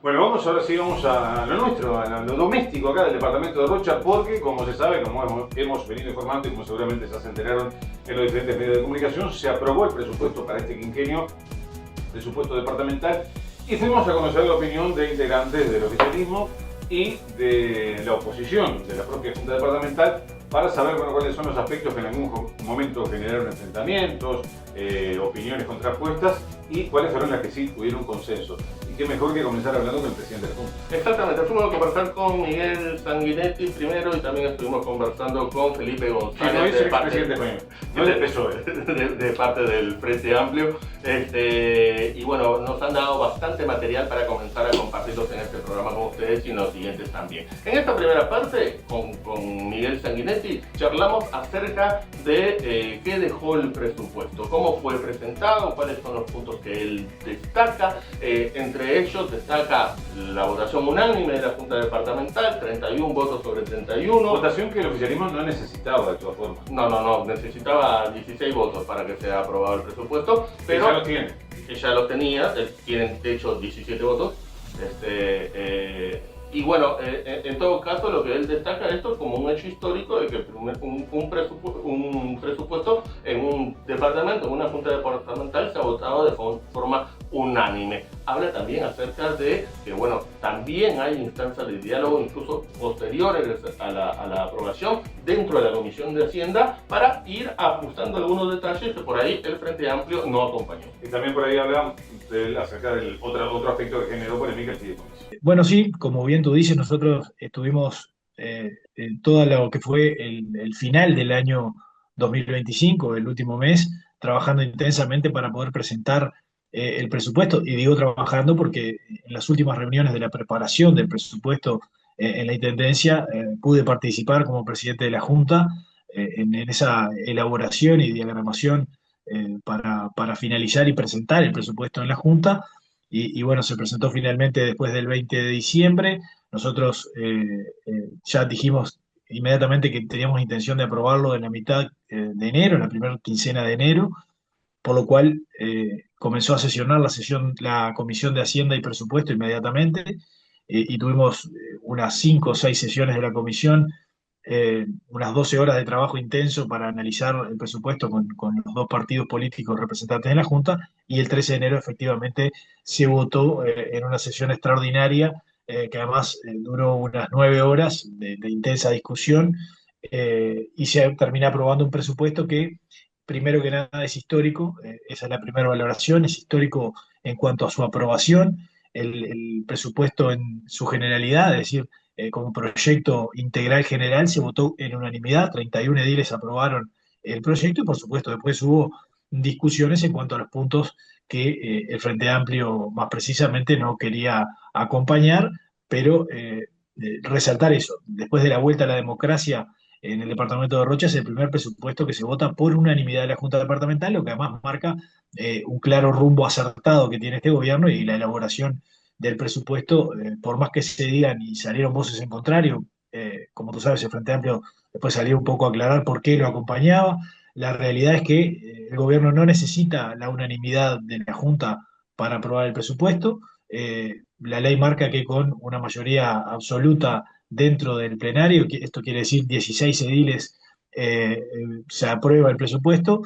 Bueno, vamos a lo nuestro, a lo doméstico acá del departamento de Rocha, porque como se sabe, como hemos venido informando y como seguramente ya se enteraron en los diferentes medios de comunicación, se aprobó el presupuesto para este quinquenio, presupuesto departamental, y fuimos a conocer la opinión de integrantes del oficialismo y de la oposición de la propia Junta Departamental para saber cuáles son los aspectos que en algún momento generaron enfrentamientos, opiniones contrapuestas y cuáles fueron las que sí tuvieron consenso. Y qué mejor que comenzar hablando con el presidente de la Junta. Exactamente, fuimos a conversar con Miguel Sanguinetti primero y también estuvimos conversando con Felipe González. No es el presidente español, no del PSOE. De parte del Frente Amplio. Y bueno, nos han dado bastante material para comenzar a compartirlos en este programa con ustedes y en los siguientes también. En esta primera parte, con Miguel Sanguinetti, charlamos acerca de qué dejó el presupuesto, cómo fue presentado, cuáles son los puntos que él destaca. Entre ellos destaca la votación unánime de la Junta Departamental, 31 votos sobre 31. Votación que el oficialismo no necesitaba de todas formas. No, necesitaba 16 votos para que sea aprobado el presupuesto, pero ya lo tiene. Que ya lo tenía, tienen de hecho 17 votos. Y bueno, en todo caso lo que él destaca esto como un hecho histórico de que un presupuesto en un departamento, en una junta departamental se ha votado de forma unánime. Habla también acerca de que bueno, también hay instancias de diálogo incluso posteriores a la aprobación dentro de la Comisión de Hacienda para ir ajustando algunos detalles que por ahí el Frente Amplio no acompañó. Y también por ahí habla acerca del otro aspecto que generó polémica el fideicomiso. Bueno, sí, como bien tú dices, nosotros estuvimos en todo lo que fue el final del año 2025, el último mes, trabajando intensamente para poder presentar el presupuesto. Y digo trabajando porque en las últimas reuniones de la preparación del presupuesto en la Intendencia pude participar como presidente de la Junta en esa elaboración y diagramación para finalizar y presentar el presupuesto en la Junta. Y bueno, se presentó finalmente después del 20 de diciembre. Nosotros ya dijimos inmediatamente que teníamos intención de aprobarlo en la mitad de enero, en la primera quincena de enero, por lo cual comenzó a sesionar la Comisión de Hacienda y Presupuesto inmediatamente, y tuvimos unas 5 o 6 sesiones de la comisión, unas 12 horas de trabajo intenso para analizar el presupuesto con los dos partidos políticos representantes en la Junta, y el 13 de enero efectivamente se votó en una sesión extraordinaria que además duró unas 9 horas de intensa discusión, y se termina aprobando un presupuesto que primero que nada es histórico. Esa es la primera valoración, es histórico en cuanto a su aprobación, el presupuesto en su generalidad, es decir, como proyecto integral general se votó en unanimidad, 31 ediles aprobaron el proyecto y por supuesto después hubo discusiones en cuanto a los puntos que el Frente Amplio más precisamente no quería acompañar, pero resaltar eso, después de la vuelta a la democracia en el departamento de Rocha es el primer presupuesto que se vota por unanimidad de la Junta Departamental, lo que además marca un claro rumbo acertado que tiene este gobierno y la elaboración del presupuesto, por más que se digan y salieron voces en contrario, como tú sabes, el Frente Amplio después salió un poco a aclarar por qué lo acompañaba. La realidad es que el gobierno no necesita la unanimidad de la Junta para aprobar el presupuesto. La ley marca que con una mayoría absoluta dentro del plenario, esto quiere decir 16 ediles, se aprueba el presupuesto,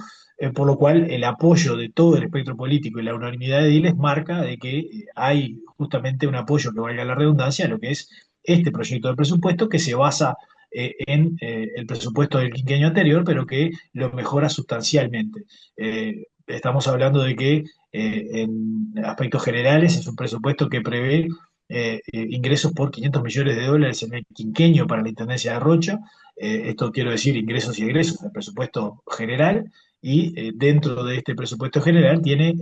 por lo cual el apoyo de todo el espectro político y la unanimidad de ediles marca de que hay justamente un apoyo, que valga la redundancia, a lo que es este proyecto de presupuesto que se basa en el presupuesto del quinquenio anterior, pero que lo mejora sustancialmente. Estamos hablando de que en aspectos generales es un presupuesto que prevé ingresos por 500 millones de dólares en el quinquenio para la Intendencia de Rocha. Esto quiero decir ingresos y egresos del presupuesto general, y dentro de este presupuesto general tiene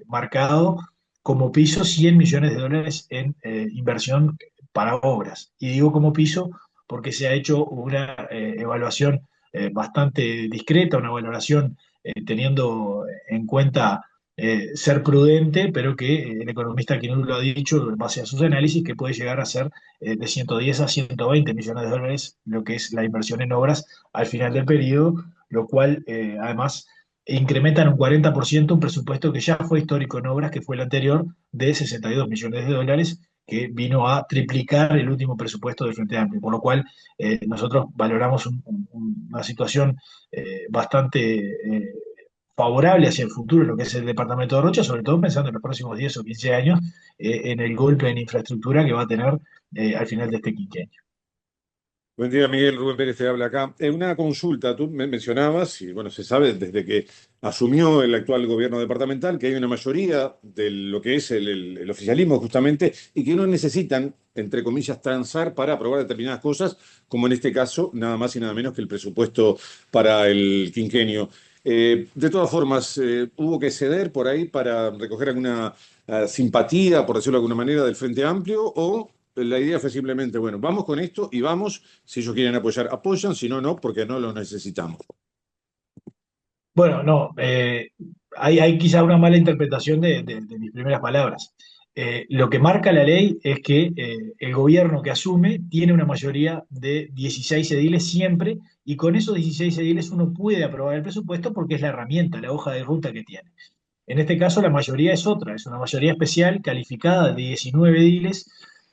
marcado como piso 100 millones de dólares en inversión para obras. Y digo como piso porque se ha hecho una evaluación bastante discreta, una valoración teniendo en cuenta ser prudente, pero que el economista Quinul lo ha dicho en base a sus análisis, que puede llegar a ser de 110 a 120 millones de dólares lo que es la inversión en obras al final del periodo, lo cual además incrementa en un 40% un presupuesto que ya fue histórico en obras, que fue el anterior, de 62 millones de dólares, que vino a triplicar el último presupuesto del Frente Amplio, por lo cual nosotros valoramos una situación bastante favorable hacia el futuro en lo que es el departamento de Rocha, sobre todo pensando en los próximos 10 o 15 años, en el golpe en infraestructura que va a tener al final de este quinquenio. Buen día, Miguel. Rubén Pérez te habla acá. Una consulta, tú me mencionabas, y bueno, se sabe desde que asumió el actual gobierno departamental que hay una mayoría de lo que es el oficialismo justamente y que no necesitan, entre comillas, transar para aprobar determinadas cosas, como en este caso, nada más y nada menos que el presupuesto para el quinquenio. De todas formas, hubo que ceder por ahí para recoger alguna simpatía, por decirlo de alguna manera, del Frente Amplio, o la idea fue simplemente, bueno, vamos con esto y vamos, si ellos quieren apoyar, apoyan, si no, no, porque no lo necesitamos. Bueno, no, hay quizá una mala interpretación de mis primeras palabras. Lo que marca la ley es que el gobierno que asume tiene una mayoría de 16 ediles siempre, y con esos 16 ediles uno puede aprobar el presupuesto porque es la herramienta, la hoja de ruta que tiene. En este caso la mayoría es otra, es una mayoría especial calificada de 19 ediles,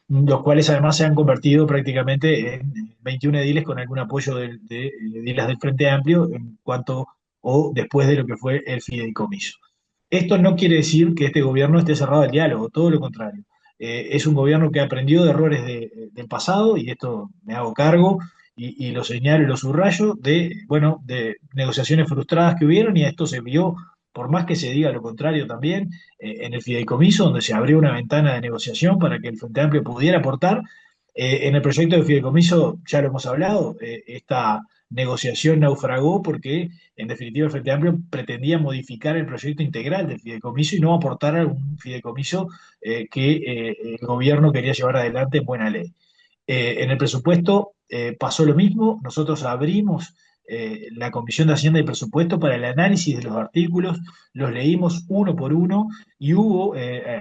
los cuales además se han convertido prácticamente en 21 ediles con algún apoyo de ediles del Frente Amplio en cuanto o después de lo que fue el fideicomiso. Esto no quiere decir que este gobierno esté cerrado al diálogo, todo lo contrario. Es un gobierno que aprendió de errores del pasado, y esto me hago cargo y lo señalo y lo subrayo, bueno, de negociaciones frustradas que hubieron, y esto se vio, por más que se diga lo contrario también, en el fideicomiso, donde se abrió una ventana de negociación para que el Frente Amplio pudiera aportar. En el proyecto de fideicomiso, ya lo hemos hablado, esta negociación naufragó porque, en definitiva, el Frente Amplio pretendía modificar el proyecto integral del fideicomiso y no aportar a un fideicomiso que el gobierno quería llevar adelante en buena ley. En el presupuesto pasó lo mismo. Nosotros abrimos la Comisión de Hacienda y Presupuesto para el análisis de los artículos, los leímos uno por uno y hubo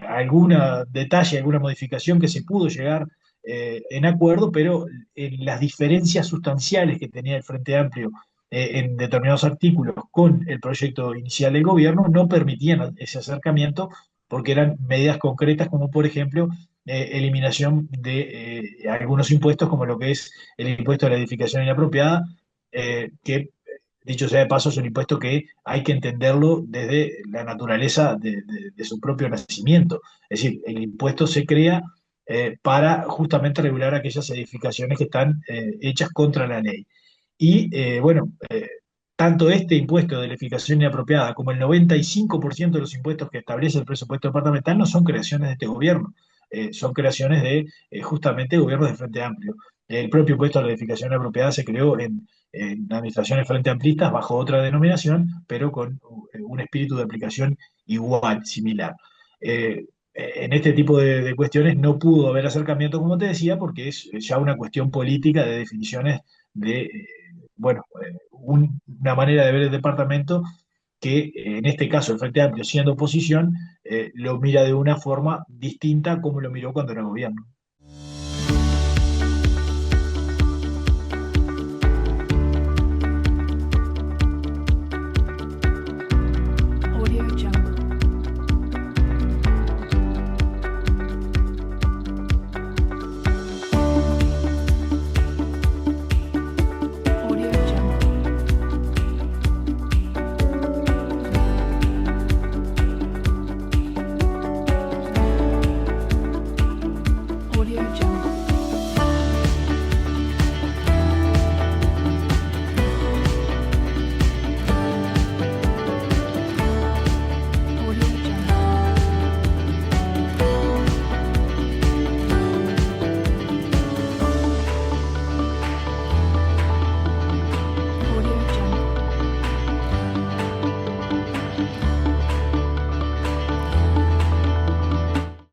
algún detalle, alguna modificación que se pudo llegar en acuerdo, pero las diferencias sustanciales que tenía el Frente Amplio en determinados artículos con el proyecto inicial del gobierno no permitían ese acercamiento, porque eran medidas concretas como, por ejemplo, eliminación de algunos impuestos, como lo que es el impuesto a la edificación inapropiada, que, dicho sea de paso, es un impuesto que hay que entenderlo desde la naturaleza de su propio nacimiento. Es decir, el impuesto se crea para justamente regular aquellas edificaciones que están hechas contra la ley. Y bueno, tanto este impuesto de la edificación inapropiada como el 95% de los impuestos que establece el presupuesto departamental no son creaciones de este gobierno, son creaciones de justamente gobiernos de Frente Amplio. El propio impuesto a la edificación inapropiada se creó en administraciones frente amplistas bajo otra denominación, pero con un espíritu de aplicación igual, similar. En este tipo de cuestiones no pudo haber acercamiento, como te decía, porque es ya una cuestión política de definiciones de, bueno, una manera de ver el departamento que en este caso el Frente Amplio, siendo oposición, lo mira de una forma distinta como lo miró cuando era gobierno. Audio Jungle.